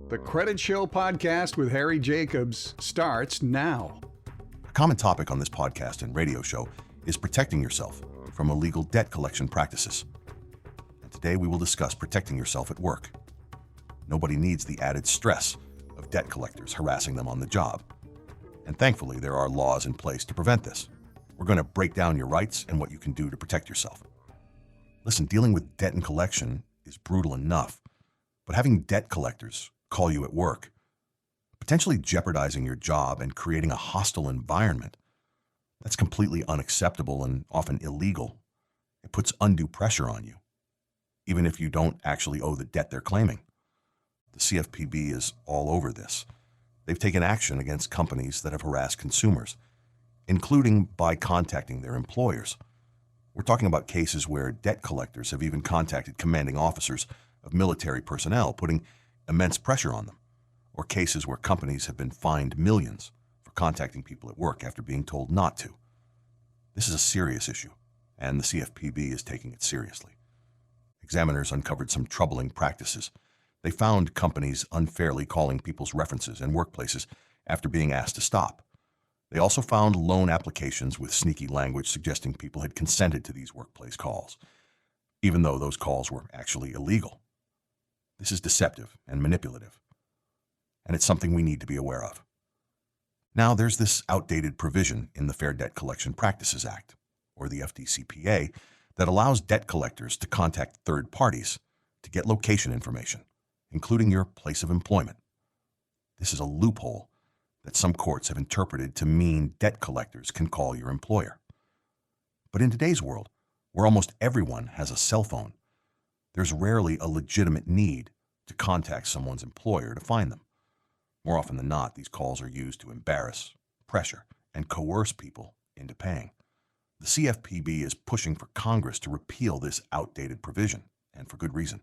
The Credit Show podcast with Harry Jacobs starts now. A common topic on this podcast and radio show is protecting yourself from illegal debt collection practices. And today we will discuss protecting yourself at work. Nobody needs the added stress of debt collectors harassing them on the job. And thankfully, there are laws in place to prevent this. We're going to break down your rights and what you can do to protect yourself. Listen, dealing with debt and collection is brutal enough, but having debt collectors call you at work, potentially jeopardizing your job and creating a hostile environment, that's completely unacceptable and often illegal. It puts undue pressure on you, even if you don't actually owe the debt they're claiming. The CFPB is all over this. They've taken action against companies that have harassed consumers, including by contacting their employers. We're talking about cases where debt collectors have even contacted commanding officers of military personnel, putting immense pressure on them, or cases where companies have been fined millions for contacting people at work after being told not to. This is a serious issue, and the CFPB is taking it seriously. Examiners uncovered some troubling practices. They found companies unfairly calling people's references and workplaces after being asked to stop. They also found loan applications with sneaky language suggesting people had consented to these workplace calls, even though those calls were actually illegal. This is deceptive and manipulative, and it's something we need to be aware of. Now, there's this outdated provision in the Fair Debt Collection Practices Act, or the FDCPA, that allows debt collectors to contact third parties to get location information, including your place of employment. This is a loophole that some courts have interpreted to mean debt collectors can call your employer. But in today's world, where almost everyone has a cell phone, there's rarely a legitimate need to contact someone's employer to find them. More often than not, these calls are used to embarrass, pressure, and coerce people into paying. The CFPB is pushing for Congress to repeal this outdated provision, and for good reason.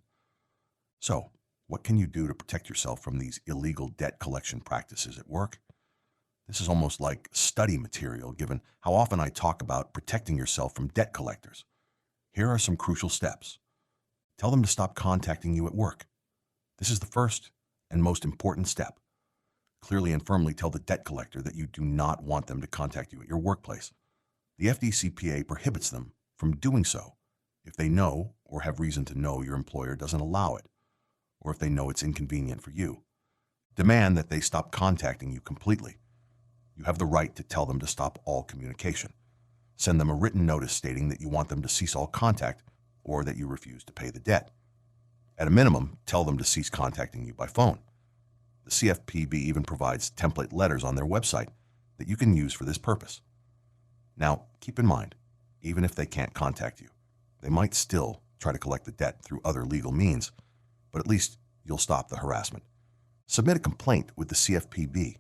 So, what can you do to protect yourself from these illegal debt collection practices at work? This is almost like study material, given how often I talk about protecting yourself from debt collectors. Here are some crucial steps. Tell them to stop contacting you at work. This is the first and most important step. Clearly and firmly tell the debt collector that you do not want them to contact you at your workplace. The FDCPA prohibits them from doing so if they know or have reason to know your employer doesn't allow it, or if they know it's inconvenient for you. Demand that they stop contacting you completely. You have the right to tell them to stop all communication. Send them a written notice stating that you want them to cease all contact or that you refuse to pay the debt. At a minimum, tell them to cease contacting you by phone. The CFPB even provides template letters on their website that you can use for this purpose. Now, keep in mind, even if they can't contact you, they might still try to collect the debt through other legal means, but at least you'll stop the harassment. Submit a complaint with the CFPB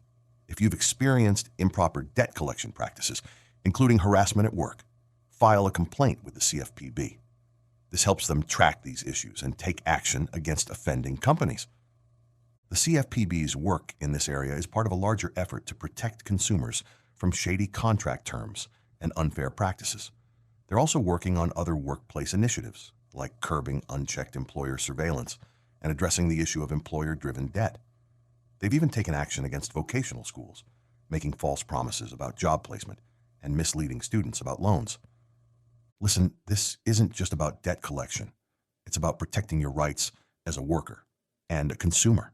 if you've experienced improper debt collection practices, including harassment at work. File a complaint with the CFPB. This helps them track these issues and take action against offending companies. The CFPB's work in this area is part of a larger effort to protect consumers from shady contract terms and unfair practices. They're also working on other workplace initiatives, like curbing unchecked employer surveillance and addressing the issue of employer-driven debt. They've even taken action against vocational schools, making false promises about job placement and misleading students about loans. Listen, this isn't just about debt collection. It's about protecting your rights as a worker and a consumer.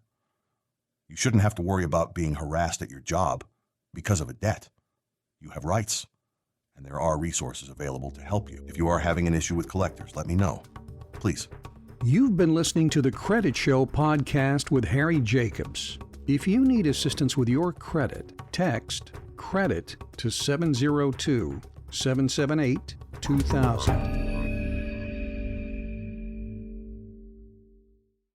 You shouldn't have to worry about being harassed at your job because of a debt. You have rights, and there are resources available to help you. If you are having an issue with collectors, let me know. Please. You've been listening to the Credit Show podcast with Harry Jacobs. If you need assistance with your credit, text CREDIT to 702-778-2000.